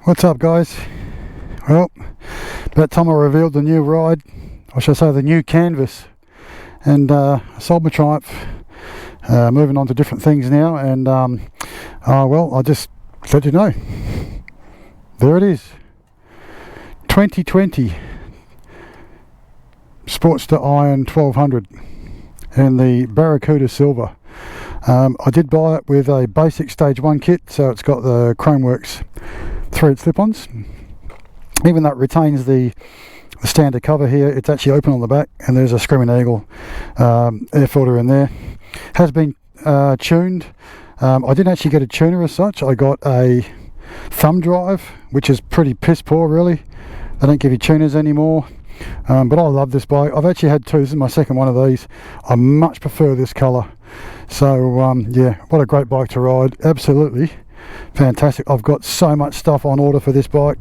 What's up, guys? Well, about time I revealed the new ride, or should I say the new canvas, and I sold my Triumph, moving on to different things now, and well, I'll just let you know, there it is, 2020 Sportster Iron 1200 in the Barracuda Silver. I did buy it with a basic stage 1 kit, so it's got the Chromeworks thread slip-ons. Even though it retains the standard cover here, it's actually open on the back, and there's a Screaming Eagle air filter in there. Has been tuned. I didn't actually get a tuner as such. I got a thumb drive, which is pretty piss poor really. They don't give you tuners anymore. But I love this bike. I've actually had two. This is my second one of these. I much prefer this colour. So yeah, what a great bike to ride. Absolutely fantastic. I've got so much stuff on order for this bike.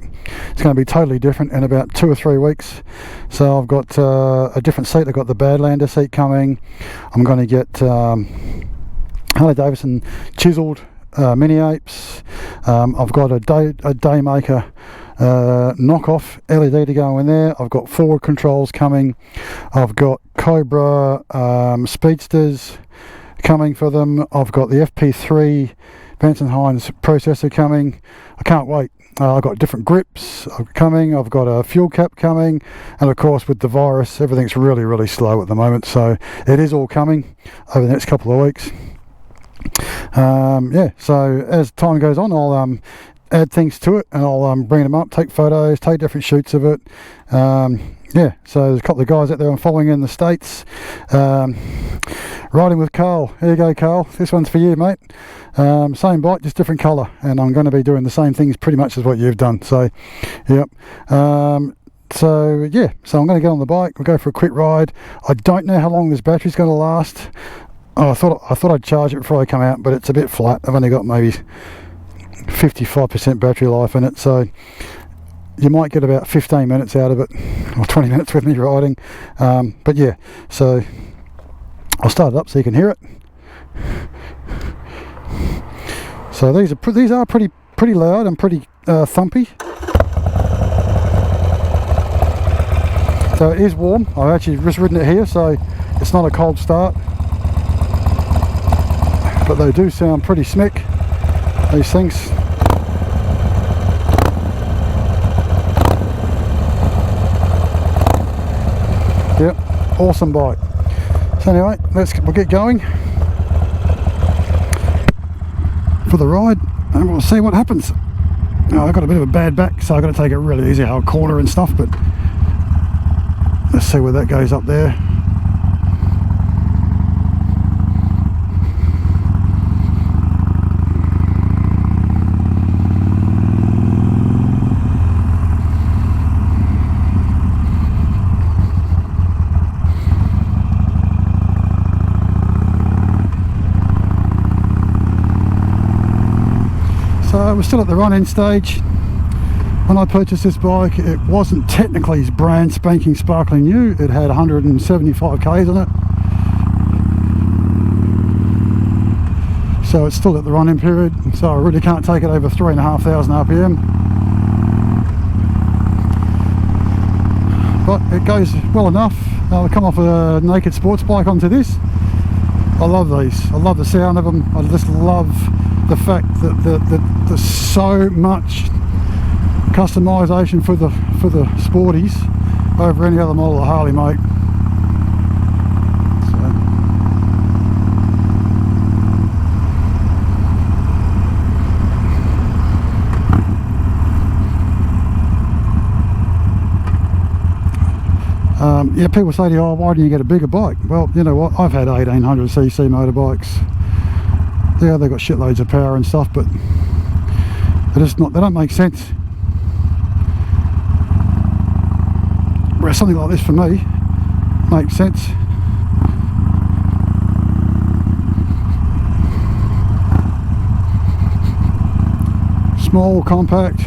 It's going to be totally different in about 2 or 3 weeks. So I've got a different seat. I've got the Badlander seat coming. I'm going to get Harley Davidson chiseled mini apes. I've got a Daymaker knockoff LED to go in there. I've got forward controls coming. I've got Cobra speedsters coming for them. I've got the FP3 Benson Hines processor coming. I can't wait. I've got different grips coming. I've got a fuel cap coming, and of course with the virus everything's really slow at the moment, so it is all coming over the next couple of weeks. Yeah, so as time goes on, I'll add things to it, and I'll bring them up, take photos, take different shoots of it. Yeah, so there's a couple of guys out there I'm following in the States. Riding with Carl. Here you go, Carl. This one's for you, mate. Same bike, just different colour, and I'm going to be doing the same things pretty much as what you've done. So, yep. So yeah, so I'm going to get on the bike. We'll go for a quick ride. I don't know how long this battery's going to last. Oh, I thought I'd charge it before I come out, but it's a bit flat. I've only got maybe 55% battery life in it, so you might get about 15 minutes out of it, or 20 minutes with me riding. But yeah, so I'll start it up so you can hear it. So these are pretty loud and pretty thumpy. So it is warm. I've actually just ridden it here, so it's not a cold start. But they do sound pretty smick, these things. Yep, awesome bike. So anyway, we'll get going for the ride, and we'll see what happens. I've got a bit of a bad back, so I've got to take it really easy how corner and stuff, but let's see where that goes up there. So we're still at the run-in stage. When I purchased this bike, it wasn't technically brand spanking sparkling new. It had 175 k's on it. So it's still at the run-in period, so I really can't take it over 3,500 RPM. But it goes well enough. I'll come off a naked sports bike onto this. I love these. I love the sound of them. I just love the fact that there's so much customization for the Sporties over any other model of Harley make. Yeah, people say to you, oh, why didn't you get a bigger bike? Well, you know what, I've had 1800cc motorbikes. Yeah, they've got shitloads of power and stuff, but they don't make sense. Whereas something like this for me makes sense. Small, compact.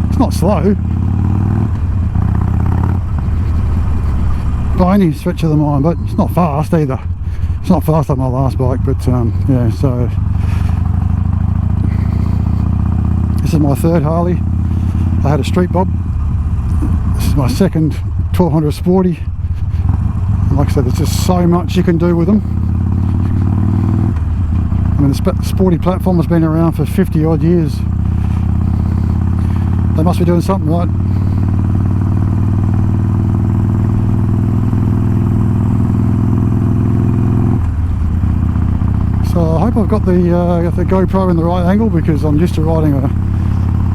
It's not slow by any stretch of the mind, but it's not fast either. It's not fast like my last bike, but yeah, so This is my third Harley. I had a Street Bob. This is my second 1200 Sporty. And like I said, there's just so much you can do with them. I mean, the Sporty platform has been around for 50 odd years. They must be doing something right. So I hope I've got the GoPro in the right angle, because I'm used to riding a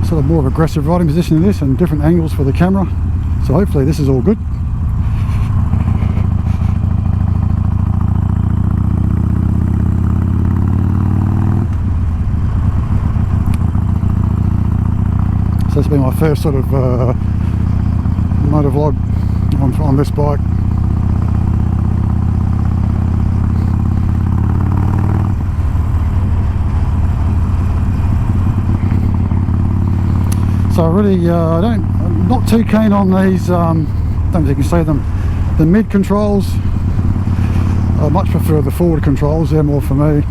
sort of more of aggressive riding position in this and different angles for the camera. So hopefully this is all good. So this has been my first sort of motor vlog on this bike. So I really I'm not too keen on these, don't know if you can see them, the mid controls. I much prefer the forward controls, they're more for me,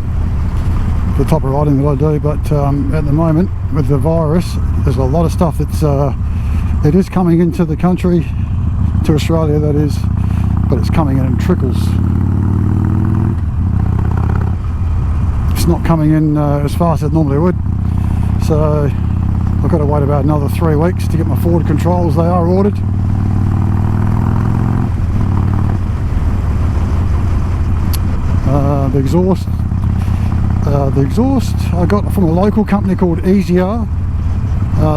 the type of riding that I do. But at the moment with the virus, there's a lot of stuff that's it is coming into the country, to Australia that is, but it's coming in trickles. It's not coming in as fast as it normally would. So I've got to wait about another 3 weeks to get my forward controls. They are ordered. The exhaust I got from a local company called EasyR.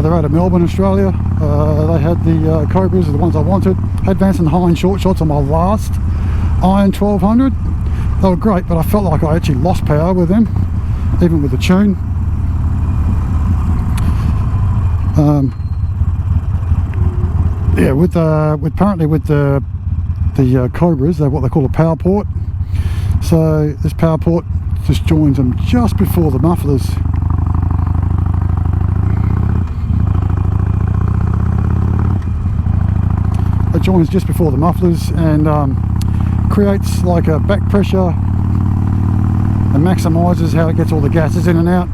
They're out of Melbourne, Australia. They had the Cobras, the ones I wanted. Had Vance & Hine short shots on my last Iron 1200. They were great, but I felt like I actually lost power with them, even with the tune. Yeah, apparently with the Cobras, they're what they call a power port. So this power port just joins them just before the mufflers. It joins just before the mufflers and creates like a back pressure and maximises how it gets all the gases in and out.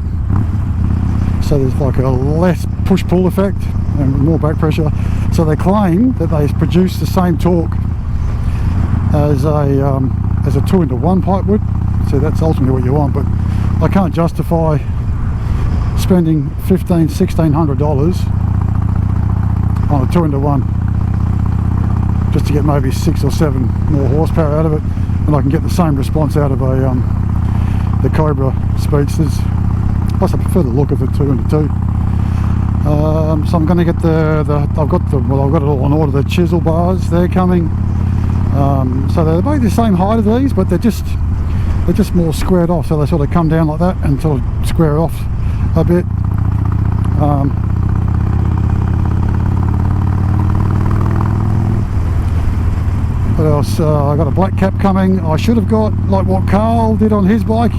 So there's like a less push-pull effect and more back pressure. So they claim that they produce the same torque as a 2-into-1 pipe would. So that's ultimately what you want, but I can't justify spending $1,500–$1,600 on a 2-into-1 just to get maybe 6 or 7 more horsepower out of it, and I can get the same response out of the Cobra Speedsters. Plus I prefer the look of the 2-into-2. So I'm going to get I've got it all on order, the chisel bars. They're coming. So they're both the same height as these, but they're just more squared off, so they sort of come down like that and sort of square off a bit. What else? I got a black cap coming. I should have got like what Carl did on his bike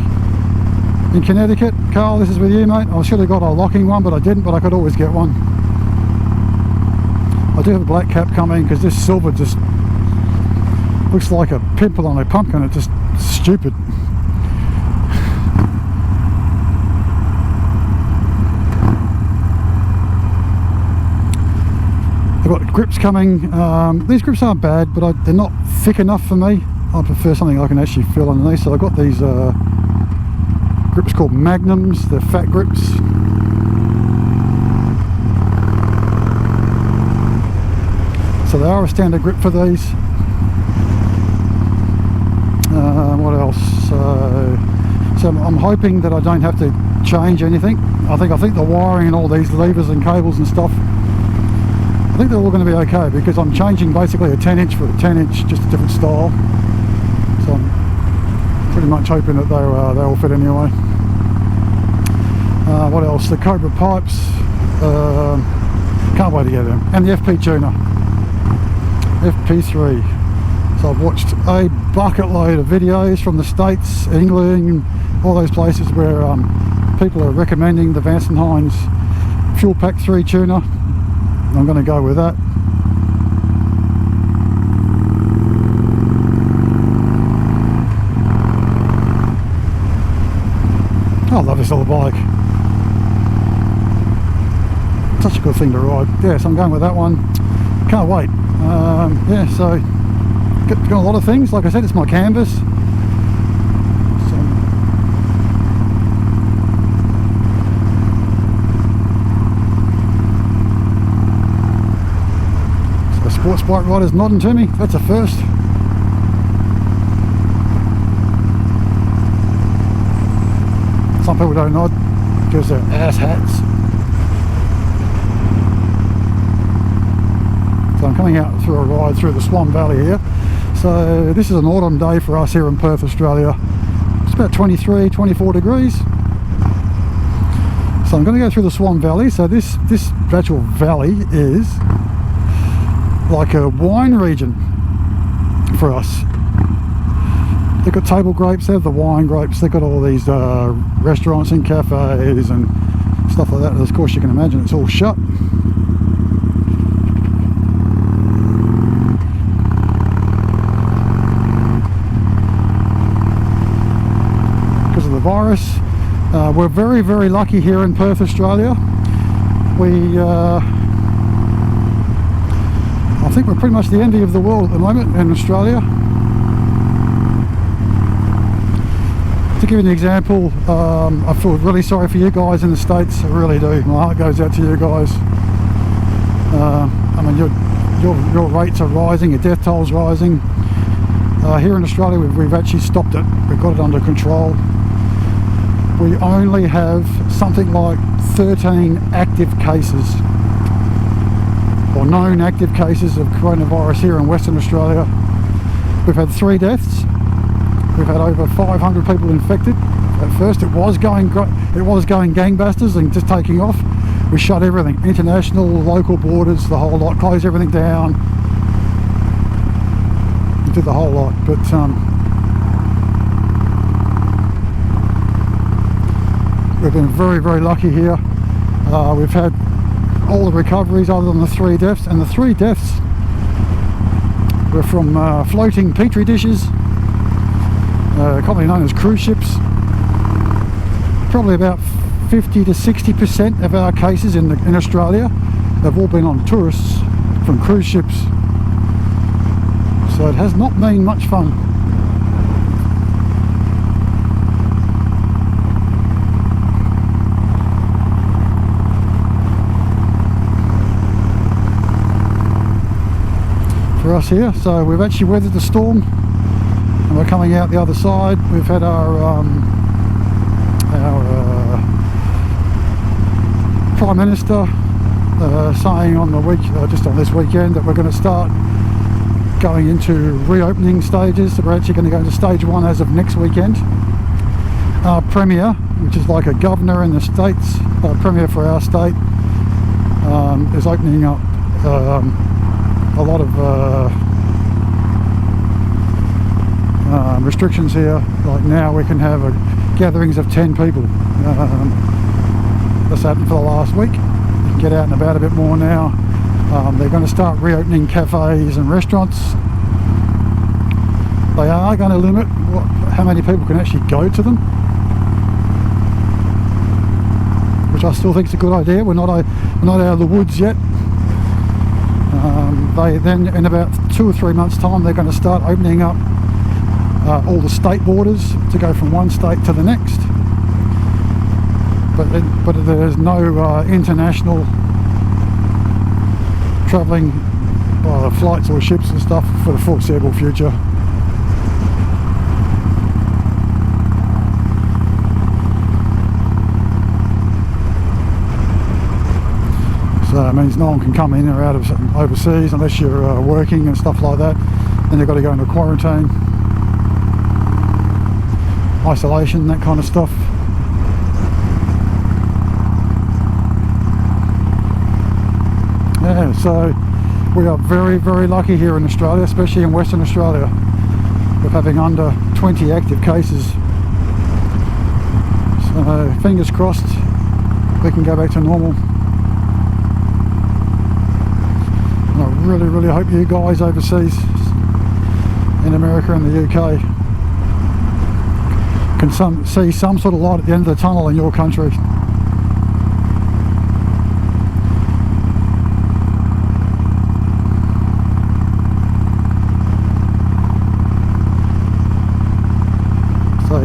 in Connecticut. Carl, this is with you, mate. I should have got a locking one, but I didn't, but I could always get one. I do have a black cap coming because this silver just looks like a pimple on a pumpkin. It's just stupid. I've got grips coming. These grips aren't bad, but they're not thick enough for me. I prefer something I can actually feel underneath. So I've got these grips called Magnums. They're fat grips. So they are a standard grip for these. What else? So I'm hoping that I don't have to change anything. I think the wiring and all these levers and cables and stuff, I think they're all going to be okay, because I'm changing basically a 10-inch for a 10-inch, just a different style. So I'm pretty much hoping that they all fit anyway. What else? The Cobra pipes. Can't wait to get them. And the FP tuner. FP3. So I've watched a bucket load of videos from the States, England, all those places where people are recommending the Vance & Hines Fuel Pack 3 tuner. I'm going to go with that. I love this little bike. such a good thing to ride. Yeah, so I'm going with that one. Can't wait. Yeah, so got a lot of things. Like I said, it's my canvas. So sports bike riders nodding to me. That's a first. Some people don't nod because they're ass hats. So I'm coming out through a ride through the Swan Valley here. So this is an autumn day for us here in Perth, Australia. It's about 23, 24 degrees. So I'm going to go through the Swan Valley. So this actual valley is like a wine region for us. They've got table grapes, they have the wine grapes, they've got all these restaurants and cafes and stuff like that. And of course you can imagine it's all shut. Because of the virus. We're very, very lucky here in Perth, Australia. I think we're pretty much the envy of the world at the moment in Australia. To give you an example, I feel really sorry for you guys in the States. I really do. My heart goes out to you guys. I mean, your rates are rising, your death toll's rising. Here in Australia, we've actually stopped it. We've got it under control. We only have something like 13 active cases, or known active cases of coronavirus here in Western Australia. We've had 3 deaths. We've had over 500 people infected. At first it was going gangbusters and just taking off. We shut everything, international, local borders, the whole lot, closed everything down. We did the whole lot, but we've been very, very lucky here. We've had all the recoveries other than the 3 deaths, and the 3 deaths were from floating petri dishes, commonly known as cruise ships. Probably about 50 to 60% of our cases in Australia have all been on tourists from cruise ships. So it has not been much fun. For us here, so we've actually weathered the storm and we're coming out the other side. We've had our Prime Minister saying on the week, just on this weekend, that we're going to start going into reopening stages. So we're actually going to go into stage 1 as of next weekend. Our Premier, which is like a governor in the States, Premier for our state, is opening up a lot of restrictions here. Like now we can have gatherings of 10 people. That's happened for the last week. You can get out and about a bit more now. They're going to start reopening cafes and restaurants. They are going to limit how many people can actually go to them, which I still think is a good idea. We're not out of the woods yet. They then, in about 2 or 3 months' time, they're going to start opening up all the state borders to go from one state to the next. But there's no international travelling by flights or ships and stuff for the foreseeable future. So it means no one can come in or out of overseas unless you're working and stuff like that. Then you've got to go into quarantine, isolation, that kind of stuff. Yeah, so we are very, very lucky here in Australia, especially in Western Australia, with having under 20 active cases. So fingers crossed we can go back to normal. And I really, really hope you guys overseas in America and the UK can see some sort of light at the end of the tunnel in your country.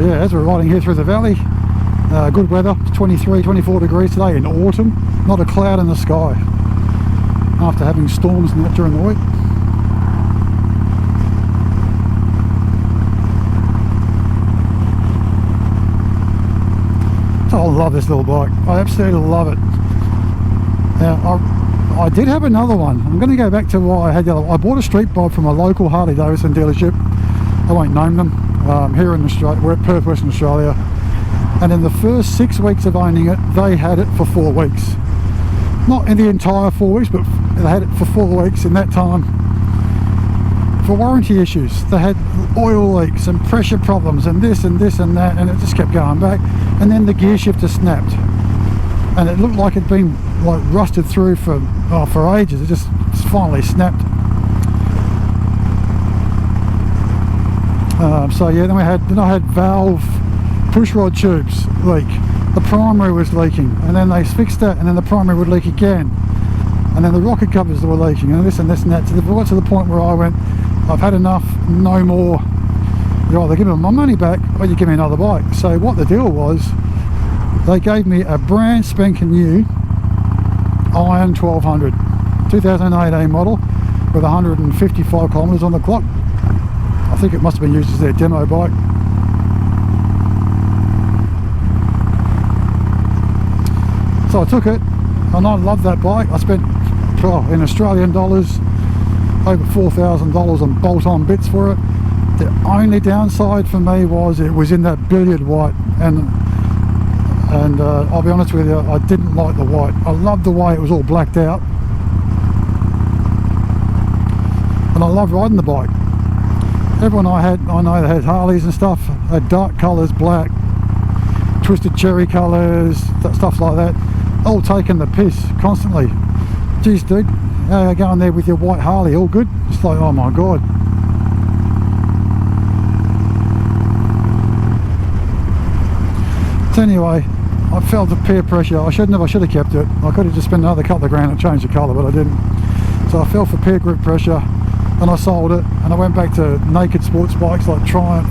yeah, as we're riding here through the valley, good weather, 23, 24 degrees today in autumn, not a cloud in the sky after having storms and that during the week. I love this little bike. I absolutely love it. Now, I did have another one. I'm going to go back to why I had the other. I bought a street bike from a local Harley Davidson dealership. I won't name them. Here in Australia, we're at Perth, Western Australia. And in the first 6 weeks of owning it, they had it for 4 weeks. Not in the entire 4 weeks, but they had it for 4 weeks in that time. For warranty issues, they had oil leaks and pressure problems and this and this and that, and it just kept going back. And then the gear shifter snapped, and it looked like it'd been like rusted through for ages. It just finally snapped. So yeah, then I had valve pushrod tubes leak. The primary was leaking, and then they fixed that, and then the primary would leak again, and then the rocket covers were leaking, and this and this and that. So they got to the point where I went, I've had enough, no more. You either give me my money back or you give me another bike. So what the deal was, they gave me a brand spanking new Iron 1200, 2018 model with 155 kilometres on the clock. I think it must have been used as their demo bike. So I took it, and I loved that bike. I spent, in Australian dollars, over $4,000 on bolt-on bits for it. The only downside for me was it was in that billiard white, and I'll be honest with you, I didn't like the white. I loved the way it was all blacked out, and I loved riding the bike. Everyone I know that had Harleys and stuff had dark colours, black, twisted cherry colours, stuff like that, all taking the piss constantly. Geez, dude, how you going there with your white Harley, all good? It's like, oh my god. So anyway, I felt the peer pressure. I should have kept it. I could have just spent another couple of grand and changed the colour, but I didn't. So I fell for peer group pressure, and I sold it, and I went back to naked sports bikes like Triumph,